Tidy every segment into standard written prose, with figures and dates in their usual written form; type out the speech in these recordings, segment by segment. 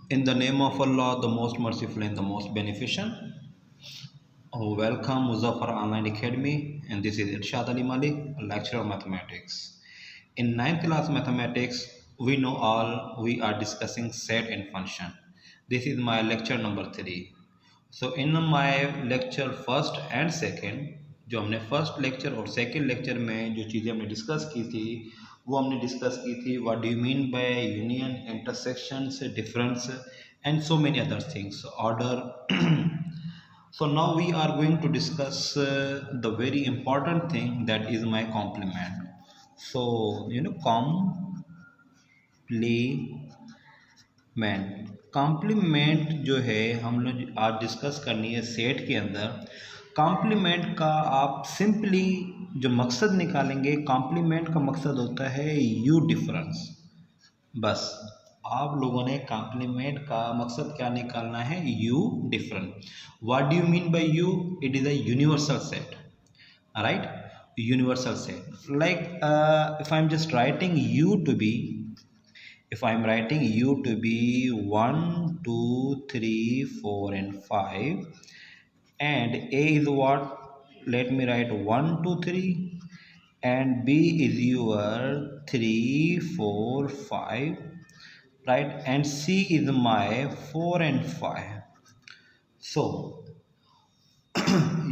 In the name of Allah, the most merciful and the most beneficent. Welcome Muzaffar Online Academy, and this is Irshad Ali Malik, lecturer of mathematics. In ninth class mathematics, we know all we are discussing set and function. This is my lecture number 3. So in my lecture first and second, जो हमने first lecture और second lecture में जो चीज़ें हमने discuss की थी वो हमने डिस्कस की थी what do you mean by union, intersections, difference and so many other things, order. So now we are going to discuss the very important thing, that is my complement. So complement जो है हम लोग आज discuss करनी है set के अंदर. Complement का आप सिंपली जो मकसद निकालेंगे, कॉम्प्लीमेंट का मकसद होता है यू डिफरेंस. बस आप लोगों ने कॉम्प्लीमेंट का मकसद क्या निकालना है, U difference. What do you mean bye you? It is a universal set, right? Universal set like if I'm just writing u to be, if I'm writing u to be 1 2 3 4 and 5, and a is what, let me write 1 2 3, and b is your 3 4 5, right, and c is my 4 and 5. So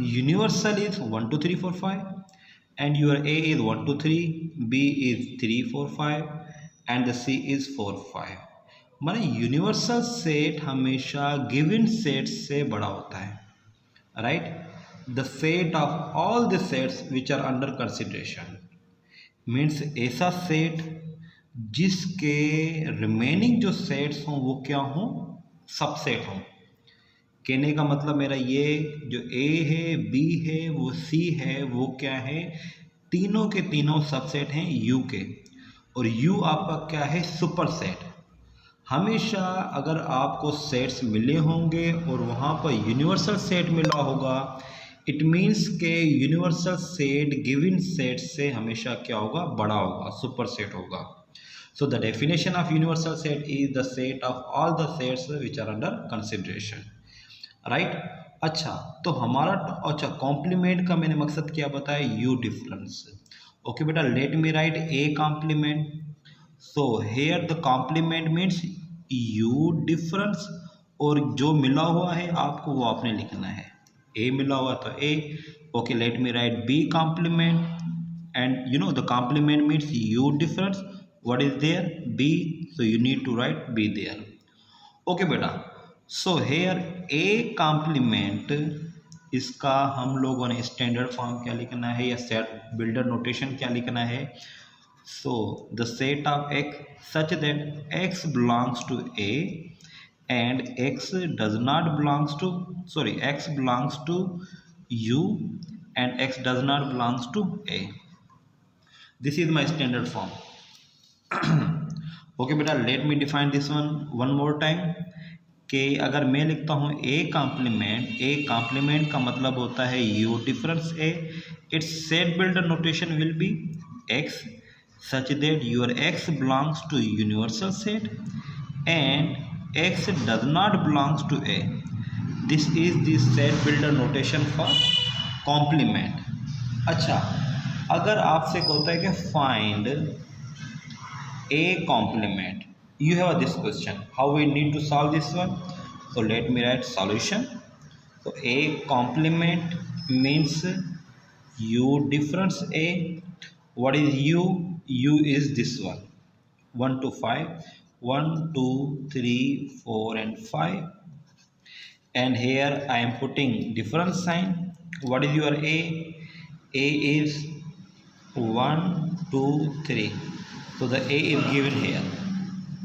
universal is 1 2 3 4 5, and your a is 1 2 3, b is 3 4 5, and the c is 4 5. माने universal set हमेशा given set से बड़ा होता है, right? The set of all the sets which are under consideration means ऐसा set जिसके remaining जो sets हों वो क्या हों, सबसेट हों. कहने का मतलब मेरा ये, जो ए है, बी है, वो सी है, वो क्या है, तीनों के तीनों सबसेट हैं यू के. और यू आपका क्या है, सुपर सेट. हमेशा अगर आपको सेट्स मिले होंगे और वहाँ पर यूनिवर्सल सेट मिला होगा, इट मीन्स के यूनिवर्सल सेट गिवन सेट से हमेशा क्या होगा, बड़ा होगा, सुपर सेट होगा. So the definition of universal set is the set of all the sets which are under consideration, right? अच्छा, तो हमारा अच्छा कॉम्प्लीमेंट का मैंने मकसद क्या बताया, यू डिफरेंस. ओके बेटा, let me write A complement. So here the complement means you difference, और जो मिला हुआ है आपको वो आपने लिखना है. ए मिला हुआ तो A. Okay, let me write B complement, and you know the complement means you difference. What is there, B, so you need to write B there. Okay बेटा, सो हेयर ए कॉम्प्लीमेंट, इसका हम लोगों ने standard form क्या लिखना है या set builder notation क्या लिखना है. So the set of x such that x belongs to A and x does not belongs to, sorry, x belongs to U and x does not belongs to A. This is my standard form. Okay बेटा, let me define this one more time. कि अगर मैं लिखता हूँ A complement का मतलब होता है U difference A. It's set builder notation will be x such that your x belongs to universal set and x does not belongs to A. This is the set builder notation for complement. अच्छा, अगर आपसे होता है कि find A complement, you have this question, how we need to solve this one. So let me write solution. So a complement means u difference a. What is u? U is this one, 1 to 5, 1 2 3 4 and 5, and here I am putting difference sign. What is your a? A is 1 2 3, so the a is given here.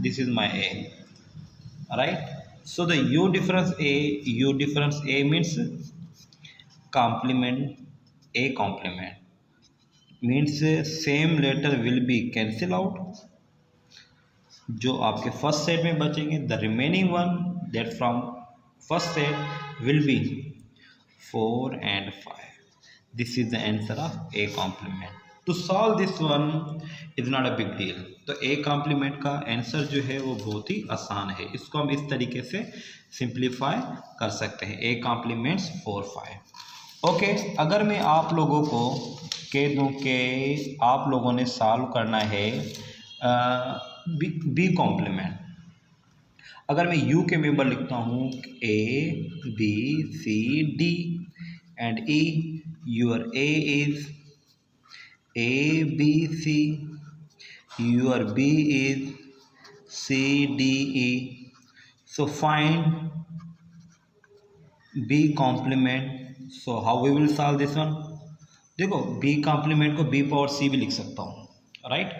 This is my a, right? So the u difference a means complement. A complement means same letter will be cancel out. जो आपके first set में बचेंगे, the remaining one that from first set will be 4 and 5. This is the answer of A complement. To solve this one is not a big deal. तो A complement का answer जो है वो बहुत ही आसान है, इसको हम इस तरीके से सिंप्लीफाई कर सकते हैं, ए कॉम्प्लीमेंट्स 4 5। ओके, अगर मैं आप लोगों को कह दूं कि आप लोगों ने सॉल्व करना है बी कॉम्प्लीमेंट, अगर मैं यू के मेंबर लिखता हूँ A B C D and E, your A is A B C, your B is C D E. So find B complement. So how we will solve this one? देखो B complement को B power C भी लिख सकता हूँ, right?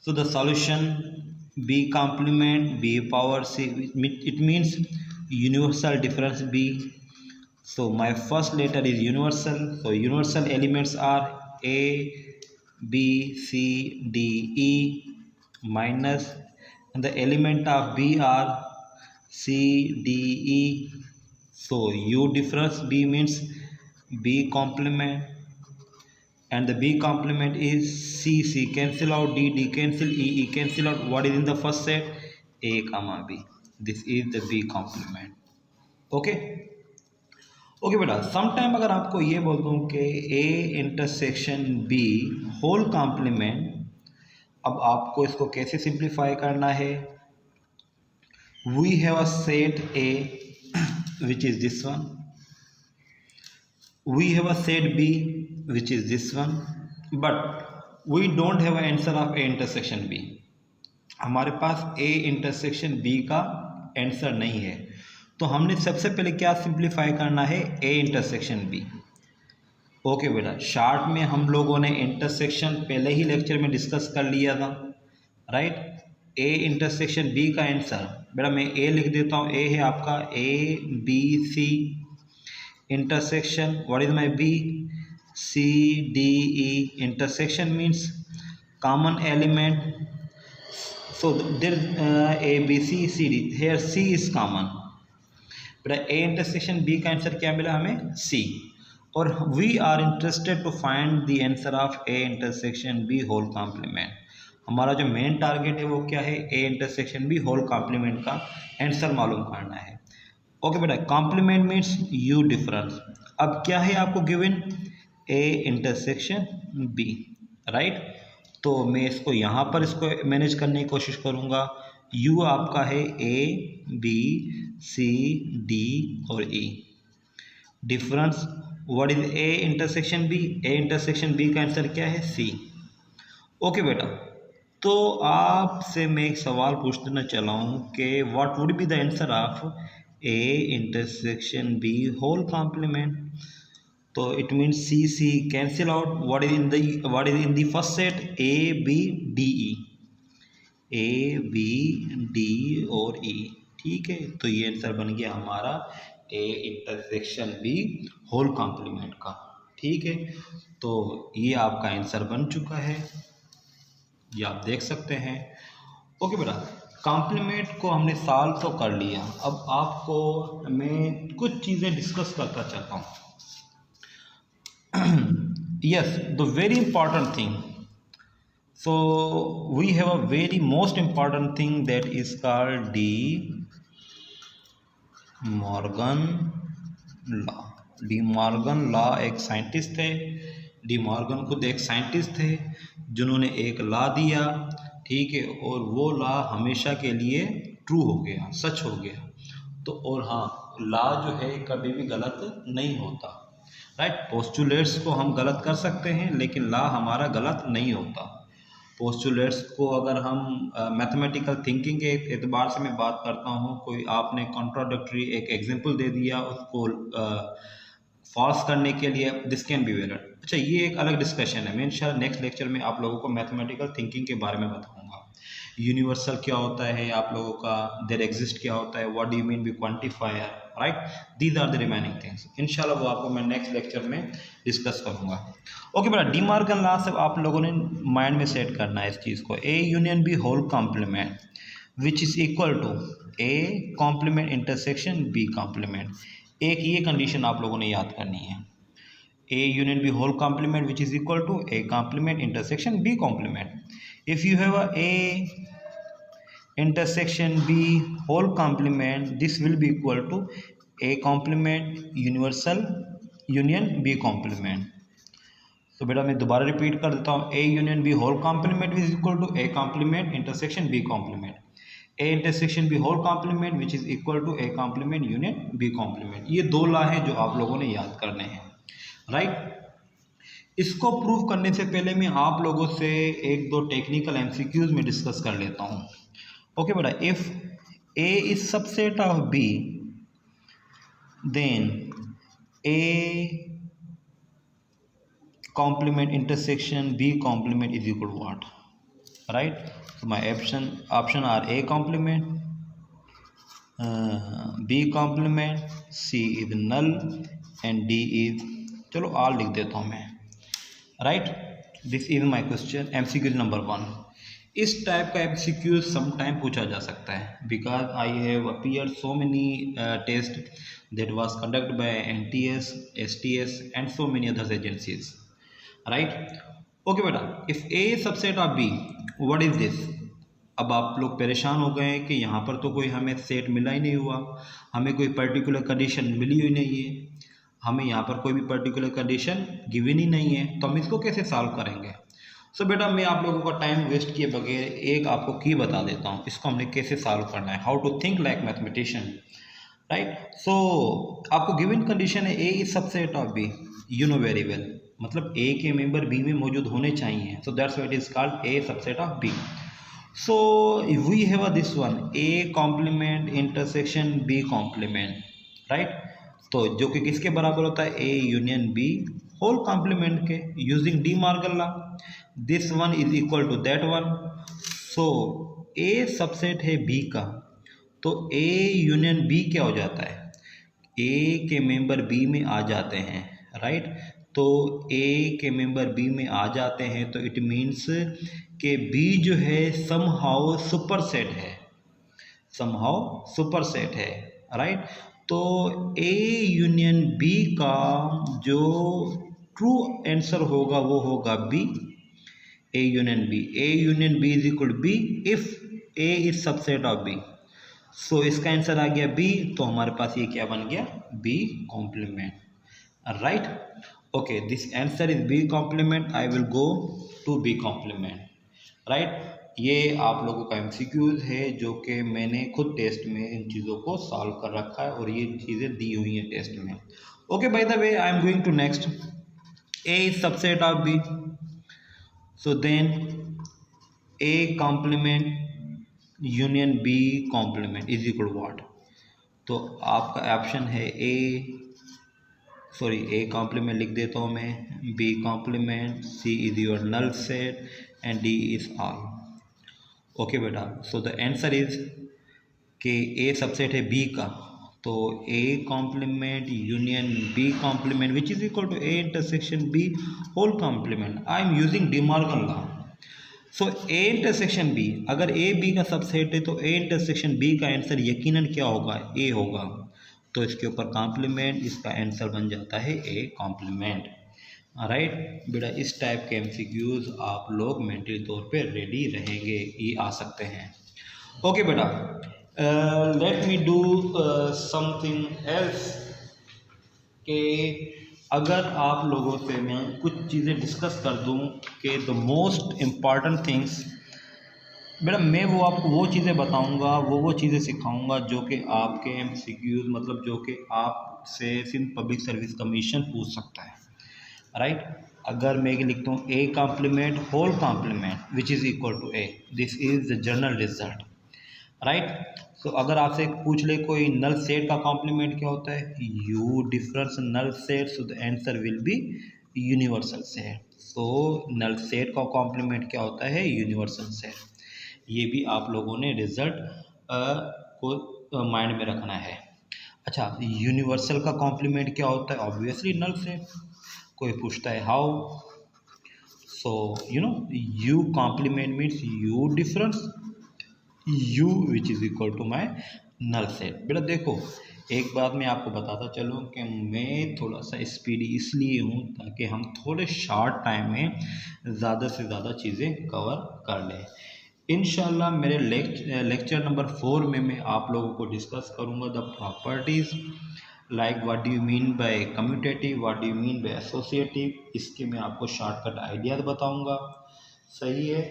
So the solution B complement B power C, it means universal difference B. So my first letter is universal. So universal elements are A B C D E minus, and the element of B are C D E. So U difference B means B complement, and the B complement is C C cancel out, D D cancel, E E cancel out. What is in the first set? A comma B. This is the B complement. Okay. Okay बेटा, sometime अगर आपको ये बोल दूँ कि A intersection B whole complement, अब आपको इसको कैसे सिंप्लीफाई करना है? We have a set A which is this one, we have a set B which is this one, but we don't have a answer of A intersection B. हमारे पास A intersection B का answer नहीं है, तो हमने सबसे पहले क्या सिंप्लीफाई करना है? A intersection B. ओके बेटा, शार्ट में हम लोगों ने इंटरसेक्शन पहले ही लेक्चर में डिस्कस कर लिया था, राइट? ए इंटरसेक्शन बी का आंसर बेटा मैं ए लिख देता हूँ, ए है आपका A B C intersection, what is my B? C D E. Intersection means common element, so there A B C C D, here C is common। बेटा A intersection B का answer क्या मिला हमें? C. और we are interested to find the answer of A intersection B whole complement. हमारा जो main target है वो क्या है? A intersection B whole complement का आंसर मालूम करना है। ओके बेटा, कॉम्प्लीमेंट मीन्स यू डिफरेंस। अब क्या है आपको given? A intersection B, right? तो मैं इसको यहाँ पर इसको मैनेज करने की कोशिश करूँगा। यू आपका है ए बी सी डी और E. Difference what is A intersection B? A intersection B का आंसर क्या है? सी। ओके बेटा, तो आपसे मैं एक सवाल पूछना चला हूँ कि what would be the answer of A intersection B whole complement? तो it means C C cancel out, what is in the first set? A B D E, A B D और ई, ठीक है? तो ये answer बन गया हमारा A intersection B whole complement का, ठीक है? तो ये आपका आंसर बन चुका है, ये आप देख सकते हैं। ओके बेटा, कॉम्प्लीमेंट को हमने सॉल्व तो कर लिया, अब आपको मैं कुछ चीज़ें डिस्कस करता चाहता हूँ। Yes, the very important thing. So we have a very most important thing that is called De Morgan law. D Morgan law एक साइंटिस्ट थे, डी मॉर्गन खुद एक साइंटिस्ट थे जिन्होंने एक लॉ दिया, ठीक है? और वो लॉ हमेशा के लिए ट्रू हो गया, सच हो गया। तो और हाँ, लॉ जो है कभी भी गलत नहीं होता, राइट? पोस्टुलेट्स को हम गलत कर सकते हैं लेकिन लॉ हमारा गलत नहीं होता। पोस्टुलेट्स को अगर हम मैथमेटिकल थिंकिंग के एतबार से मैं बात करता हूँ, कोई आपने कॉन्ट्राडिक्टरी एक एग्जांपल दे दिया, उसको फॉल्स करने के लिए दिस कैन बी वैलिड। अच्छा, ये एक अलग डिस्कशन है, मैं इंशाल्लाह नेक्स्ट लेक्चर में आप लोगों को मैथमेटिकल थिंकिंग के बारे में बताऊँगा। यूनिवर्सल क्या होता है आप लोगों का, देयर एग्जिस्ट क्या होता है, what do you mean by quantifier, right? These are the remaining things. इंशाल्लाह वो आपको मैं नेक्स्ट लेक्चर में डिस्कस करूंगा। ओके बेटा, डी मॉर्गन लॉ से आप लोगों ने माइंड में सेट करना है इस चीज़ को, A union B whole complement which is equal to A complement intersection B complement. एक ये कंडीशन आप लोगों ने याद करनी है। A union B whole complement which is equal to A complement intersection B complement. If you have A intersection B whole complement, this will be equal to A complement universal union B complement. तो बेटा मैं दोबारा repeat कर देता हूँ, A union B whole complement is equal to A complement intersection B complement, A intersection B whole complement which is equal to A complement union B complement. ये दो law हैं जो आप लोगों ने याद करने हैं, राइट। इसको प्रूव करने से पहले मैं आप लोगों से एक दो टेक्निकल MCQs में डिस्कस कर लेता हूँ। ओके बेटा, if A is subset of B then A complement intersection B complement is equal to what, right? So my option are A complement, B complement, C is null and D is, चलो R लिख देता हूँ मैं, right? This is my question MCQ number 1। इस type का MCQ sometime पूछा जा सकता है because I have appeared so many tests that was conducted by NTS, STS and so many other agencies, right. Okay बेटा, if A subset of B what is this. अब आप लोग परेशान हो गए हैं कि यहाँ पर तो कोई हमें सेट मिला ही नहीं हुआ, हमें कोई पर्टिकुलर कंडीशन मिली हुई नहीं है, हमें यहाँ पर कोई भी पर्टिकुलर कंडीशन गिवन ही नहीं है, तो हम इसको कैसे सॉल्व करेंगे। सो बेटा मैं आप लोगों का टाइम वेस्ट किए बगैर एक आपको की बता देता हूँ, इसको हमने कैसे सॉल्व करना है, how to think like mathematician, right. So आपको गिवन कंडीशन है A is subset of B, you know very well, मतलब ए के मेंबर बी में मौजूद होने चाहिए, so that's why it is called A subset of B. So we have this one A complement intersection B complement, right. तो जो कि किसके बराबर होता है, A union B whole complement के, using De Morgan law, this one is equal to that one. So A subset है B का, तो ए यूनियन बी क्या हो जाता है, ए के मेंबर बी में आ जाते हैं, राइट। तो ए के मेंबर बी में आ जाते हैं तो इट मीन्स कि बी जो है समहाउ सुपरसेट है, समहाउ सुपरसेट है, राइट। तो ए यूनियन बी का जो ट्रू आंसर होगा वो होगा B, A union B, A union B is equal B if A is subset of B. So इसका आंसर आ गया बी, तो हमारे पास ये क्या बन गया, B complement, right. Okay, this answer is B complement, I will go to B complement, right. ये आप लोगों का MCQs है जो कि मैंने खुद टेस्ट में इन चीज़ों को सॉल्व कर रखा है और ये चीज़ें दी हुई हैं टेस्ट में। Okay, by the way I am going to next, A is subset of B, so then A complement union B complement is equal what. तो आपका ऑप्शन है ए कॉम्प्लीमेंट लिख देता हूँ मैं, B complement, C is your null set and D is all. Okay बेटा, so the answer is कि ए subset है बी का, तो A complement union B complement which is equal to A intersection B whole complement. I am using De Morgan law. So A intersection B, अगर A B का subset है तो A intersection B का answer यकीनन क्या होगा, ए होगा, तो इसके ऊपर कॉम्प्लीमेंट, इसका आंसर बन जाता है ए कॉम्प्लीमेंट, राइट। बेटा इस टाइप के MCQs आप लोग मेंटली तौर पे रेडी रहेंगे, ये आ सकते हैं। ओके बेटा, let me do something else, कि अगर आप लोगों से मैं कुछ चीज़ें डिस्कस कर दूं कि द मोस्ट इम्पॉर्टेंट थिंग्स, बेटा मैं वो आपको वो चीज़ें बताऊंगा, वो चीज़ें सिखाऊंगा जो कि आपके MCQs, मतलब जो कि आपसे सिंध पब्लिक सर्विस कमीशन पूछ सकता है, राइट। अगर मैं लिखता हूँ A complement whole complement which is equal to A, this is the general result, right. So अगर आपसे पूछ ले कोई नल सेट का कॉम्प्लीमेंट क्या होता है, U difference null set, so the answer will be universal set. So null set का कॉम्प्लीमेंट क्या होता है, यूनिवर्सल सेट। ये भी आप लोगों ने रिजल्ट को माइंड में रखना है। अच्छा, यूनिवर्सल का कॉम्प्लीमेंट क्या होता है, ऑब्वियसली नल सेट। कोई पूछता है how, so you know U complement means you difference u which is equal to my null set. बेटा देखो एक बात मैं आपको बताता चलूँ कि मैं थोड़ा सा स्पीडी इसलिए हूँ ताकि हम थोड़े शॉर्ट टाइम में ज़्यादा से ज़्यादा चीज़ें कवर कर लें। इंशाल्लाह मेरे लेक्चर नंबर 4 में मैं आप लोगों को डिस्कस करूँगा the properties like what do you mean bye commutative, what do you mean bye associative, इसके मैं आपको शॉर्टकट आइडियाज़ बताऊँगा। सही है।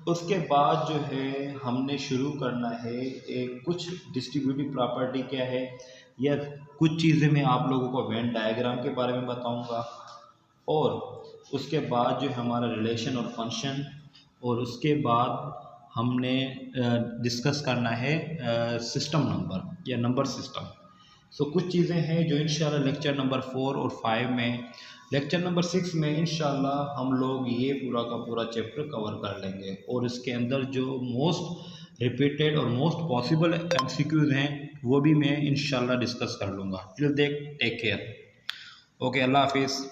उसके बाद जो है हमने शुरू करना है एक कुछ डिस्ट्रीब्यूटिव प्रॉपर्टी क्या है, या कुछ चीज़ें मैं आप लोगों को वेन डायग्राम के बारे में बताऊंगा, और उसके बाद जो है हमारा रिलेशन और फंक्शन, और उसके बाद हमने डिस्कस करना है सिस्टम नंबर या नंबर सिस्टम। सो कुछ चीज़ें हैं जो इंशाल्लाह लेक्चर नंबर 4 और 5 में, लेक्चर नंबर 6 में इंशाल्लाह हम लोग ये पूरा का पूरा चैप्टर कवर कर लेंगे, और इसके अंदर जो मोस्ट रिपीटेड और मोस्ट पॉसिबल एमसीक्यूज़ हैं वो भी मैं इंशाल्लाह डिस्कस कर लूँगा। Till then take care. Okay, अल्लाह हाफिज़।